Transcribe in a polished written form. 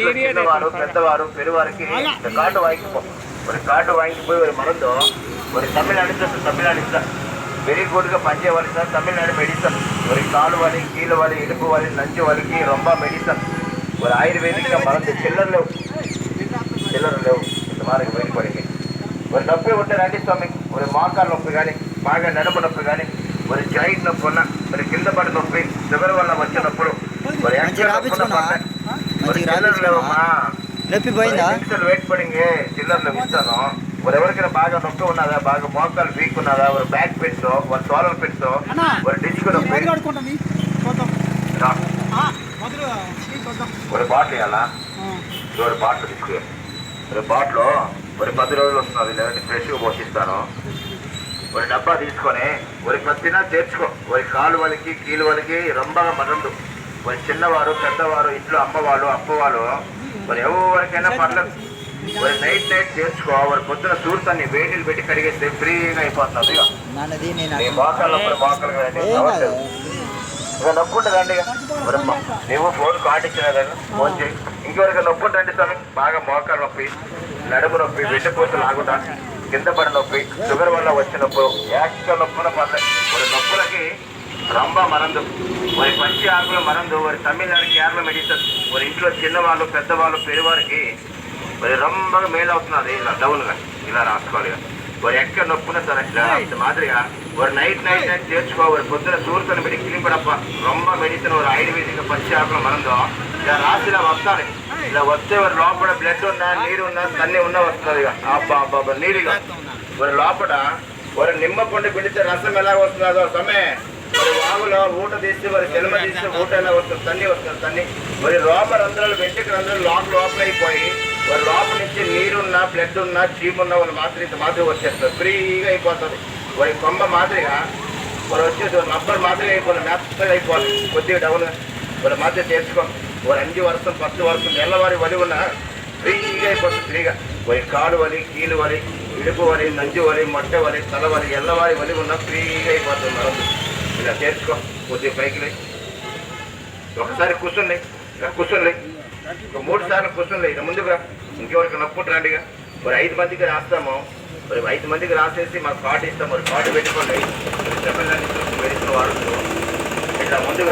చిన్నవారు పెద్దవారు పెరువారికి காட்டு வாங்கிப்போ ஒரு காட்டு வாங்கி போய் ஒரு மருந்து ஒரு தமிழ்நாடு వెరీ గుడ్గా పనిచేయవాలి సార్. తమిళనాడు మెడిసిన్ ஒரு கால் வலி கீழ வலி இடுப்பு வலி நஞ்சு வலிக்கு ரொம்ப மெடிசன் ஒரு ஆயுர்வேதிக்க மருந்து చిల్లర లేవు இந்த மாதிரி బయటపడికి ஒரு నొప్పి ఉంటే రండి స్వామి. ஒரு మోకాలు నొప్పి కానీ బాగా నడుము నొప్పి కానీ ஒரு జాయింట్ నొప్పి ఉన్న ஒரு కింద పడి నొప్పి షుగర్ వల్ల వచ్చే నొప్పులు ஒரு ஒரு చిల్లర లేవమ్మా. వెయిట్ పడింగ్ చిల్లరలో ఇస్తాను. ஒரு ఎవరికైనా బాగా నొప్పి ఉన్నదా, బాగా మోకాలు వీక్ ఉన్నదా, ஒரு బ్యాక్ పెయిన్స్ ஒரு షోల్డర్ పెయిన్స్ ஒரு డిస్క్ నొప్పి ஒரு బాటిల్ ఇవ్వాలా. ஒரு బాటిల్ తీసుకు ஒரு బాటిల్ ஒரு 10 రోజులు వస్తున్నది, లేదంటే ఫ్రెష్గా పోషిస్తాను. ஒரு డబ్బా తీసుకొని ஒரு కత్తినా చేర్చుకో. ஒரு కాలు వలికి కీలు వలికి రొంబగా మరందు. ஒரு చిన్నవారు పెద్దవారు ఇంట్లో అమ్మవాళ్ళు అప్పవాళ్ళు మరి ఎవరికైనా పర్లేదు. ஒரு నైట్ చేర్చుకో. ஒரு పొద్దున సూర్తాన్ని వేడిలు పెట్టి కడిగేస్తే ఫ్రీగా అయిపోతున్నది. మోకాలు నొప్పి ఉంటుందండి. నువ్వు ఫోన్ కార్డు ఇచ్చినా కదా ఫోన్ చేయి. ఇంకెవరికి నొప్పి ఉంటుందండి స్వామి. బాగా మోకాలు నొప్పి, నడుము నొప్పి, వెంటపోతులు ఆగుతా, కింద పడి నొప్పి, షుగర్ వల్ల వచ్చే నొప్పి, యాక్సిడెంట్ నొప్పున పర్లేదు. ஒரு నొప్పులకి రంభ మరందు, మరి పచ్చి ఆకుల మరందు, మరి తమిళనాడు కేరళ మెడిసిన్. మరి ఇంట్లో చిన్నవాళ్ళు పెద్దవాళ్ళు పెరువారికి మరి రొంబగా మేలు అవుతున్నది. ఇలా డౌన్గా ఇలా రాసుకోవాలి. మరి ఎక్కడ నొప్పున సరే ఇది మాదిరిగా ஒரு నైట్ చేర్చుకో. ஒரு పొద్దున సూర్యుని పెట్టి కిలిపడప్ప రొంబ మెడిసిన్ ஒரு ఆయుర్వేదిక పచ్చి ఆకుల మరందు ఇలా రాసి ఇలా వస్తాను. ఇలా వస్తే వారి లోపల బ్లడ్ ఉన్నా నీరు ఉన్నా తన్ని ఉన్నా వస్తుంది. ఇక అబ్బా నీరుగా వారి లోపల వారి నిమ్మ పండు పెడితే రసం ఎలా వస్తుందో సమే. మరి వాగులో ఊట తీస్తే మరి జన్మ తీస్తే ఊట ఎలా వస్తుంది, తన్ని వస్తుంది. తన్ని మరి లోపల రంధ్రాలు వెంటికి రంధ్రాలు లోపల అయిపోయి వారి లోపల నుంచి నీరున్నా బ్లడ్ ఉన్నా చీమ్ ఉన్న వాళ్ళు మాత్రం ఇంత మాదిరి వచ్చేస్తారు. ఫ్రీగా అయిపోతుంది. వారి కొమ్మ మాదిరిగా వారు వచ్చేసి రబ్బర్ మాదిరిగా అయిపోవాలి, మెత్తగా అయిపోవాలి. కొద్దిగా డౌన్ వారి మాదిరి చేర్చుకోండి. వారు 5 వర్షం 10 వర్షం నెలవారి వలి ఉన్న ఫ్రీగా అయిపోతుంది. ఫ్రీగా వారి కాలు వలి కీలు వలి ఇడుపు వలి నంజు వలి మొట్టె వలి తల వలి ఎల్లవారి వలి ఉన్న ఫ్రీగా అయిపోతుంది. మనం ఇలా చేర్చుకో. కొద్దిగా పైకి లే, ఒకసారి కూర్చుండి, ఒక 3 సార్లు కూర్చుండి. ఇక ముందుగా ఇంకెవరికి నొప్పి రండిగా. మరి 5 మందికి రాస్తాము. మరి 5 మందికి రాసేసి మాకు కార్డు ఇస్తాం. మరి కార్డు పెట్టుకోండి. మెడిసిన్ వాడుతూ ఇట్లా ముందుగా